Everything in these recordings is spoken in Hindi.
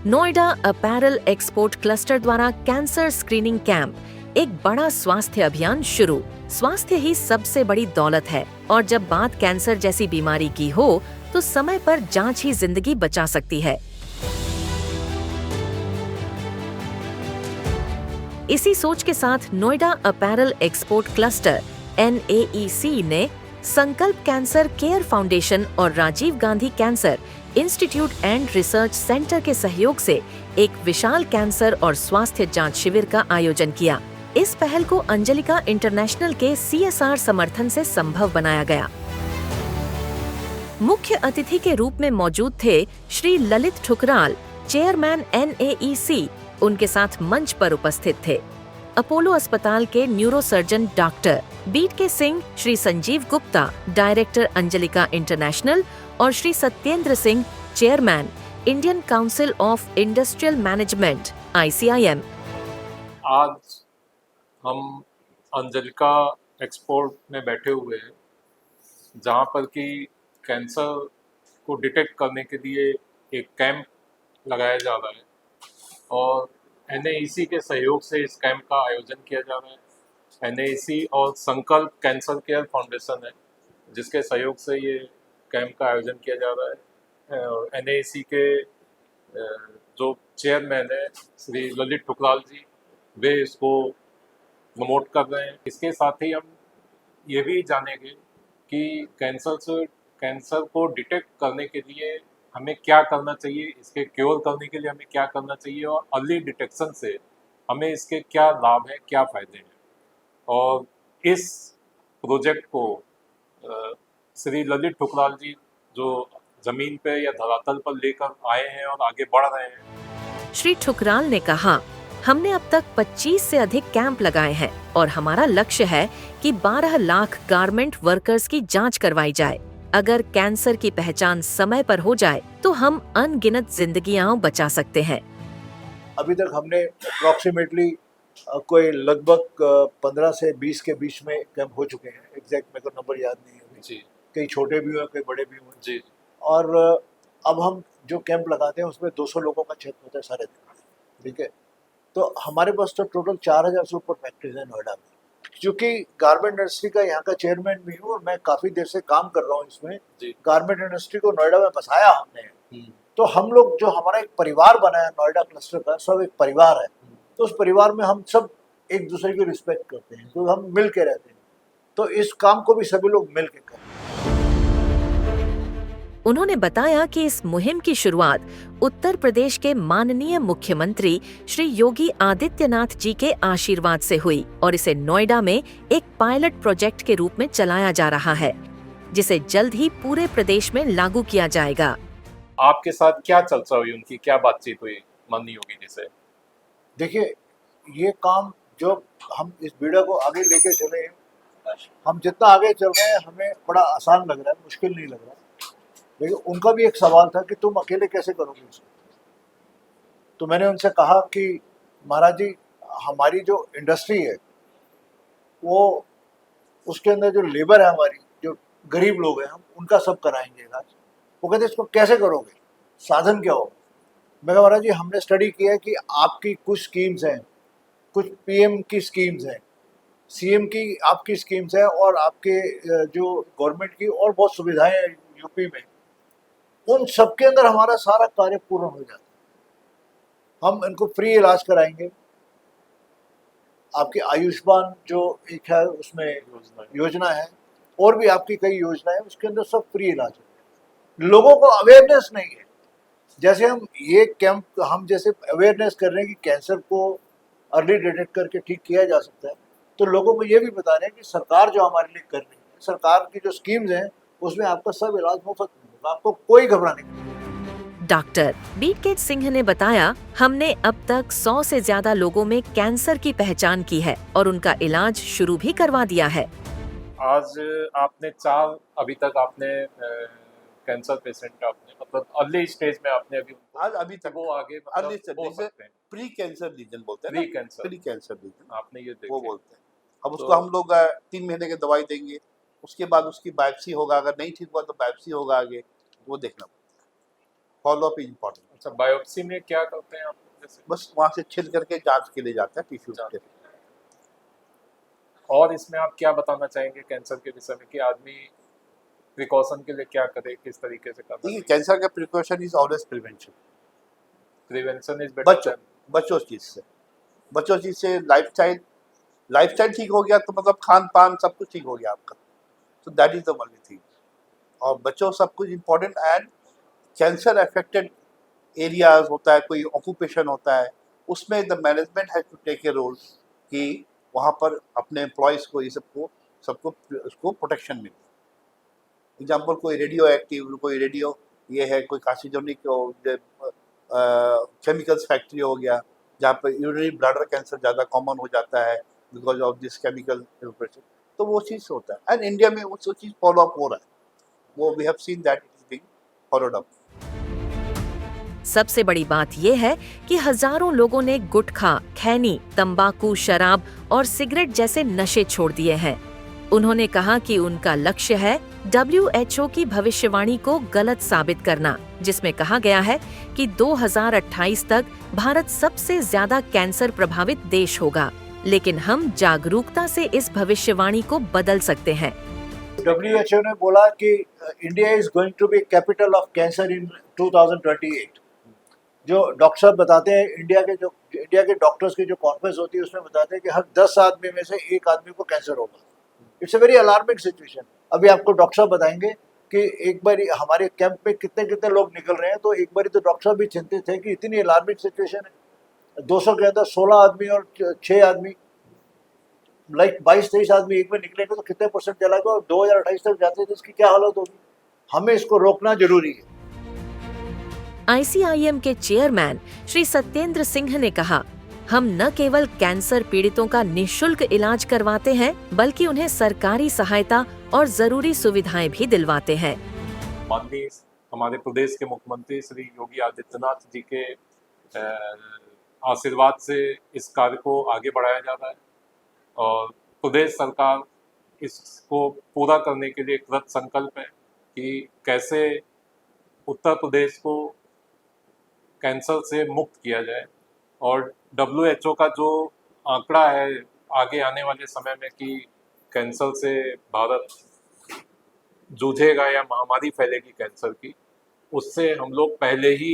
नोएडा अपैरल एक्सपोर्ट क्लस्टर द्वारा कैंसर स्क्रीनिंग कैंप, एक बड़ा स्वास्थ्य अभियान शुरू। स्वास्थ्य ही सबसे बड़ी दौलत है और जब बात कैंसर जैसी बीमारी की हो तो समय पर जांच ही जिंदगी बचा सकती है। इसी सोच के साथ Noida apparel export cluster NAEC ने संकल्प कैंसर केयर फाउंडेशन और Rajiv Gandhi cancer institute and research centre के सहयोग से एक विशाल कैंसर और स्वास्थ्य जांच शिविर का आयोजन किया। इस पहल को अंजलिका इंटरनेशनल के CSR समर्थन से संभव बनाया गया। मुख्य अतिथि के रूप में मौजूद थे श्री ललित ठुकराल, चेयरमैन NAEC। उनके साथ मंच पर उपस्थित थे अपोलो अस्पताल के neurosurgeon doctor BK Singh, Shri Sanjeev Gupta, director Anjalika international, और Shri Satyendra Singh, chairman Indian council of industrial management ICIM। आज हम अंजलिका एक्सपोर्ट में बैठे हुए हैं, जहाँ पर कि कैंसर को डिटेक्ट करने के लिए एक कैंप लगाया जा रहा है और NAEC के सहयोग से इस कैंप का आयोजन किया जा रहा है। NAEC और संकल्प कैंसर केयर फाउंडेशन है जिसके सहयोग से ये कैंप का आयोजन किया जा रहा है। और NAEC के जो चेयरमैन है श्री ललित ठुकराल जी, वे इसको प्रमोट कर रहे हैं। इसके साथ ही हम ये भी जानेंगे कि कैंसर को डिटेक्ट करने के लिए हमें क्या करना चाहिए, इसके क्योर करने के लिए हमें क्या करना चाहिए और अर्ली डिटेक्शन से हमें इसके क्या लाभ हैं, क्या फ़ायदे हैं। और इस प्रोजेक्ट को श्री ललित ठुकराल जी जो ज़मीन पे या धरातल पर लेकर आए हैं और आगे बढ़ रहे हैं। श्री ठुकराल ने कहा, हमने अब तक 25 से अधिक कैंप लगाए हैं और हमारा लक्ष्य है कि 12 लाख गारमेंट वर्कर्स की जांच करवाई जाए। अगर कैंसर की पहचान समय पर हो जाए तो हम अनगिनत जिंदगियां बचा सकते हैं। अभी तक हमने अप्रॉक्सीमेटली कोई लगभग 15 से 20 के बीच में कैंप हो चुके हैं। एग्जैक्ट मेरे को नंबर याद नहीं है जी। कई छोटे भी हुए, कई बड़े भी हुए जी। और अब हम जो कैंप लगाते हैं उसमें 200 लोगों का चेक होता है सारे दिन, ठीक है। तो हमारे पास तो टोटल 4000 से ऊपर फैक्ट्रीज है नोएडा में। क्योंकि गारमेंट इंडस्ट्री का यहाँ का चेयरमैन भी हूँ और मैं काफ़ी देर से काम कर रहा हूँ इसमें। गारमेंट इंडस्ट्री को नोएडा में बसाया हमने, तो हम लोग जो हमारा एक परिवार बना है नोएडा क्लस्टर का, सब एक परिवार है। तो उस परिवार में हम सब एक दूसरे की रिस्पेक्ट करते हैं, तो हम मिल के रहते हैं। तो इस काम को भी सभी लोग मिल के करें। उन्होंने बताया कि इस मुहिम की शुरुआत उत्तर प्रदेश के माननीय मुख्यमंत्री श्री योगी आदित्यनाथ जी के आशीर्वाद से हुई और इसे नोएडा में एक पायलट प्रोजेक्ट के रूप में चलाया जा रहा है, जिसे जल्द ही पूरे प्रदेश में लागू किया जाएगा। आपके साथ क्या चर्चा हुई, उनकी क्या बातचीत हुई माननीय योगी जी से? देखिए, ये काम जो हम इस वीडियो को आगे लेके चले, हम जितना आगे चल रहे हैं हमें बड़ा आसान लग रहा है, मुश्किल नहीं लग रहा। लेकिन उनका भी एक सवाल था कि तुम अकेले कैसे करोगे इसको। तो मैंने उनसे कहा कि महाराज जी, हमारी जो इंडस्ट्री है वो, उसके अंदर जो लेबर है हमारी, जो गरीब लोग हैं, हम उनका सब कराएंगे इलाज। वो कहते इसको कैसे करोगे, साधन क्या होगा? मैं कहा महाराज जी, हमने स्टडी किया है कि आपकी कुछ स्कीम्स हैं, कुछ PM की स्कीम्स हैं, CM की आपकी स्कीम्स हैं और आपके जो गवर्नमेंट की और बहुत सुविधाएं हैं यूपी में, उन सबके अंदर हमारा सारा कार्य पूर्ण हो जाता है। हम इनको फ्री इलाज कराएंगे। आपकी आयुष्मान जो एक है उसमें योजना है, और भी आपकी कई योजनाएं, उसके अंदर सब फ्री इलाज है। लोगों को अवेयरनेस नहीं है। जैसे हम ये कैंप हम जैसे अवेयरनेस कर रहे हैं कि कैंसर को अर्ली डिटेक्ट करके ठीक किया जा सकता है, तो लोगों को ये भी बता रहे हैं कि सरकार जो हमारे लिए कर रही है, सरकार की जो स्कीम्स हैं उसमें आपका सब इलाज मुफ्त में होगा, आपको कोई घबराने की। डॉक्टर BK सिंह ने बताया, हमने अब तक 100 से ज्यादा लोगों में कैंसर की पहचान की है और उनका इलाज शुरू भी करवा दिया है। आज आपने अभी तक आपने कैंसर पेशेंट आपने मतलब अर्ली स्टेज में आपने अभी तक वो आगे early stage pre cancer lesion बोलते हैं, प्री कैंसर लीजन आपने ये वो बोलते हैं। अब उसको हम लोग 3 महीने की दवाई देंगे, उसके बाद उसकी बायोप्सी होगा, अगर नहीं ठीक हुआ तो बायोप्सी होगा आगे, वो देखना। Follow up is important. अच्छा, बायोप्सी में क्या करते हैं आप जैसे? बस वहाँ से छिल करके जांच के लिए जाता है टिश्यू के। और इसमें आप क्या बताना चाहेंगे कैंसर के विषय में कि आदमी प्रिकॉशन के लिए क्या करे, किस तरीके से करना देखिए, चाहिए? कैंसर का precaution is always prevention. Prevention is better बच्चों बच्चों चीज से लाइफस्टाइल ठीक हो गया तो मतलब खान पान सब कुछ ठीक हो गया आपका, तो that is the only thing. और बच्चों सब कुछ important. And cancer affected areas होता है, कोई ऑक्यूपेशन होता है, उसमें the management has to take a role कि वहाँ पर अपने एम्प्लॉयज़ को ये सबको उसको प्रोटेक्शन मिले। एग्जाम्पल, कोई रेडियो एक्टिव, कोई रेडियो ये है, कोई कार्सिनोजेनिक केमिकल्स फैक्ट्री हो गया जहाँ पर यूरिनरी ब्लैडर कैंसर ज़्यादा कॉमन हो जाता है because of this chemical preparation, तो वो चीज़ होता है। एंड इंडिया में वो चीज़ फॉलो अप हो रहा है, वो we have seen that it is being followed up. सबसे बड़ी बात यह है कि हजारों लोगों ने गुटखा, खैनी, तंबाकू, शराब और सिगरेट जैसे नशे छोड़ दिए हैं। उन्होंने कहा कि उनका लक्ष्य है WHO की भविष्यवाणी को गलत साबित करना, जिसमें कहा गया है कि 2028 तक भारत सबसे ज्यादा कैंसर प्रभावित देश होगा। लेकिन हम जागरूकता से इस भविष्यवाणी को बदल सकते हैं। WHO ने बोला कि India is going to be capital of cancer in 2028। जो डॉक्टर साहब बताते हैं, इंडिया के डॉक्टर्स की जो कॉन्फ्रेंस होती है उसमें बताते हैं कि हर 10 आदमी में से एक आदमी को कैंसर होगा। It's a very alarming situation. अभी आपको डॉक्टर साहब बताएंगे कि एक बार हमारे कैंप में कितने लोग निकल रहे हैं, तो एक बार तो डॉक्टर साहब भी चिंतित थे कि इतनी अलार्मिंग सिचुएशन है। 200 के अंदर 16 आदमी और 6 आदमी, लाइक 22-23 आदमी एक में निकलेंगे तो कितने परसेंट चला गया, और 2028 तक जाते तो इसकी क्या हालत होगी। हमें इसको रोकना जरूरी है। ICIM के चेयरमैन श्री सत्येंद्र सिंह ने कहा, हम न केवल कैंसर पीड़ितों का निःशुल्क इलाज करवाते हैं, बल्कि उन्हें सरकारी सहायता और जरूरी सुविधाएं भी दिलवाते हैं। माननीय हमारे प्रदेश के मुख्यमंत्री श्री योगी आदित्यनाथ जी के आशीर्वाद से इस कार्य को आगे बढ़ाया जा रहा है और प्रदेश सरकार इसको पूरा करने के लिए कृत संकल्प है कि कैसे उत्तर प्रदेश को कैंसर से मुक्त किया जाए। और WHO का जो आंकड़ा है आगे आने वाले समय में कि कैंसर से भारत जूझेगा या महामारी फैलेगी कैंसर की, उससे हम लोग पहले ही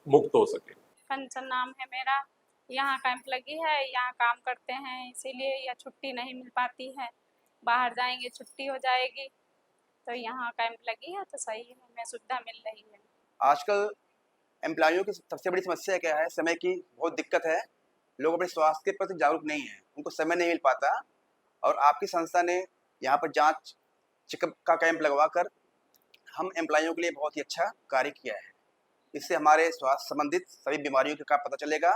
मुक्त हो सके। कंचन नाम है मेरा, यहाँ कैंप लगी है, यहाँ काम करते हैं, इसीलिए यह छुट्टी नहीं मिल पाती है। बाहर जाएंगे छुट्टी हो जाएगी, तो यहाँ कैंप लगी है तो सही है, हमें सुविधा मिल रही है। आजकल एम्प्लॉइयों की सबसे बड़ी समस्या क्या है? समय की बहुत दिक्कत है। लोग अपने स्वास्थ्य के प्रति जागरूक नहीं हैं, उनको समय नहीं मिल पाता। और आपकी संस्था ने यहाँ पर जांच चेकअप का कैंप लगवा कर हम एम्प्लॉइयों के लिए बहुत ही अच्छा कार्य किया है। इससे हमारे स्वास्थ्य संबंधित सभी बीमारियों का पता चलेगा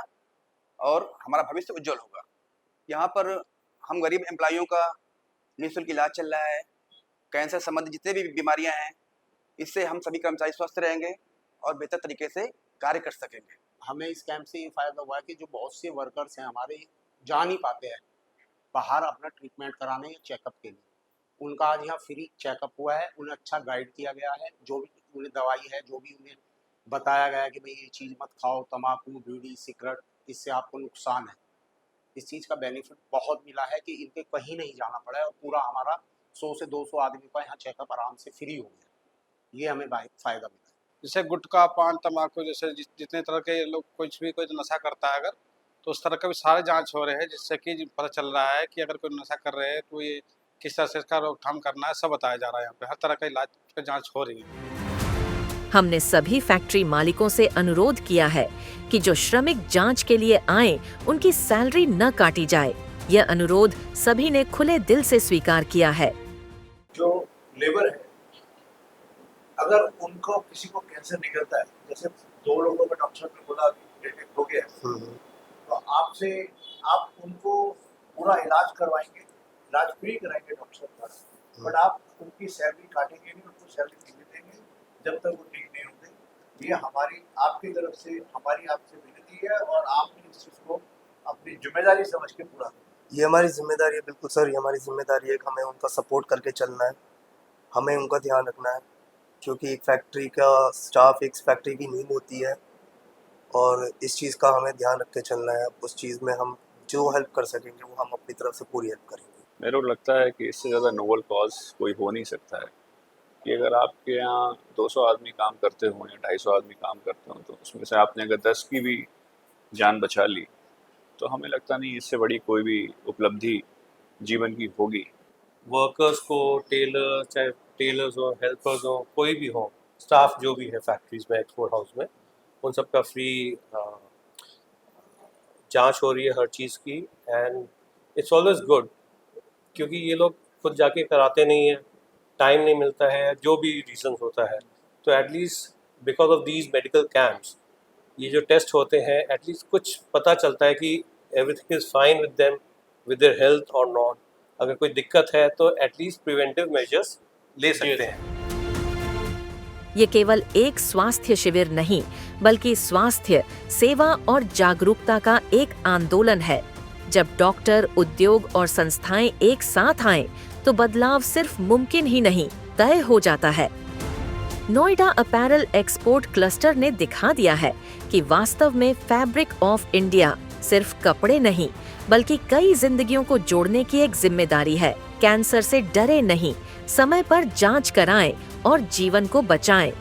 और हमारा भविष्य उज्जवल होगा। यहाँ पर हम गरीब एम्प्लॉइयों का निःशुल्क इलाज चल रहा है। कैंसर संबंधित जितने भी बीमारियाँ हैं, इससे हम सभी कर्मचारी स्वस्थ रहेंगे और बेहतर तरीके से कार्य कर सकेंगे। हमें इस कैंप से ये फ़ायदा हुआ है कि जो बहुत से वर्कर्स हैं हमारे, जा नहीं पाते हैं बाहर अपना ट्रीटमेंट कराने या चेकअप के लिए, उनका आज यहाँ फ्री चेकअप हुआ है। उन्हें अच्छा गाइड किया गया है, जो भी उन्हें दवाई है, जो भी उन्हें बताया गया है कि भाई ये चीज़ मत खाओ, तम्बाकू, बीड़ी, सिगरेट, इससे आपको नुकसान है। इस चीज़ का बेनिफिट बहुत मिला है कि इनके कहीं नहीं जाना पड़ा है और पूरा हमारा 100 से 200 आदमी का यहाँ चेकअप आराम से फ्री हो गया। ये हमें फ़ायदा मिला। जैसे गुटखा, पान, तम्बाकू जैसे जितने तरह के लोग कुछ भी कोई नशा करता है अगर, तो उस तरह के भी सारे जांच हो रहे हैं, जिससे कि पता चल रहा है कि अगर कोई नशा कर रहे हैं तो ये किस तरह से इसका रोकथाम करना है, सब बताया जा रहा है। यहाँ पे हर तरह का इलाज का जांच हो रही है। हमने सभी फैक्ट्री मालिकों से अनुरोध किया है कि जो श्रमिक जांच के लिए आए, उनकी सैलरी न काटी जाए। यह अनुरोध सभी ने खुले दिल से स्वीकार किया है। जो लेबर है, अगर उनको किसी को कैंसर निकलता है, जैसे 2 लोगों का डॉक्टर ने बोला डिटेक्ट हो गया, तो आप उनको पूरा इलाज करवाएंगे, इलाज फ्री कराएंगे डॉक्टर द्वारा, बट आप उनकी सैलरी काटेंगे नहीं, उनको सैलरी नहीं देंगे जब तक वो ठीक नहीं होंगे। ये हमारी आपकी तरफ से हमारी आपसे विनती है और आपने इस चीज़ को अपनी जिम्मेदारी समझ के पूरा करें। ये हमारी जिम्मेदारी है, बिल्कुल सर, ये हमारी जिम्मेदारी है कि हमें उनका सपोर्ट करके चलना है, हमें उनका ध्यान रखना है क्योंकि एक फैक्ट्री का स्टाफ एक फैक्ट्री की नींव होती है और इस चीज़ का हमें ध्यान रख के चलना है। उस चीज़ में हम जो हेल्प कर सकेंगे वो हम अपनी तरफ से पूरी हेल्प करेंगे। मेरे को लगता है कि इससे ज़्यादा नोबल कॉज कोई हो नहीं सकता है कि अगर आपके यहाँ 200 आदमी काम करते हों या 250 आदमी काम करते हों तो उसमें से आपने अगर 10 की भी जान बचा ली तो हमें लगता नहीं इससे बड़ी कोई भी उपलब्धि जीवन की होगी। वर्कर्स को, टेलर, चाहे टेलर्स हो, हेल्पर्स हो, कोई भी हो, स्टाफ जो भी है फैक्ट्रीज में, एक्सपोर्ट हाउस में, उन सब का फ्री जांच हो रही है हर चीज़ की। एंड इट्स ऑलवेज गुड, क्योंकि ये लोग खुद जाके कराते नहीं हैं, टाइम नहीं मिलता है, जो भी रीज़न होता है, तो at least because of these medical camps ये जो टेस्ट होते हैं, एटलीस्ट कुछ पता चलता है कि everything is fine with them, with their health और नॉट। अगर कोई दिक्कत है तो एटलीस्ट प्रिवेंटिव मेजर्स ले सकते हैं। ये केवल एक स्वास्थ्य शिविर नहीं, बल्कि स्वास्थ्य, सेवा और जागरूकता का एक आंदोलन है। जब डॉक्टर, उद्योग और संस्थाएं एक साथ आएं, तो बदलाव सिर्फ मुमकिन ही नहीं, तय हो जाता है। नोएडा अपैरल एक्सपोर्ट क्लस्टर ने दिखा दिया है कि वास्तव में फैब्रिक ऑफ इंडिया सिर्फ कपड़े नहीं, बल्कि कई जिंदगियों को जोड़ने की एक जिम्मेदारी है। कैंसर से डरे नहीं, समय पर जांच कराएं और जीवन को बचाएं।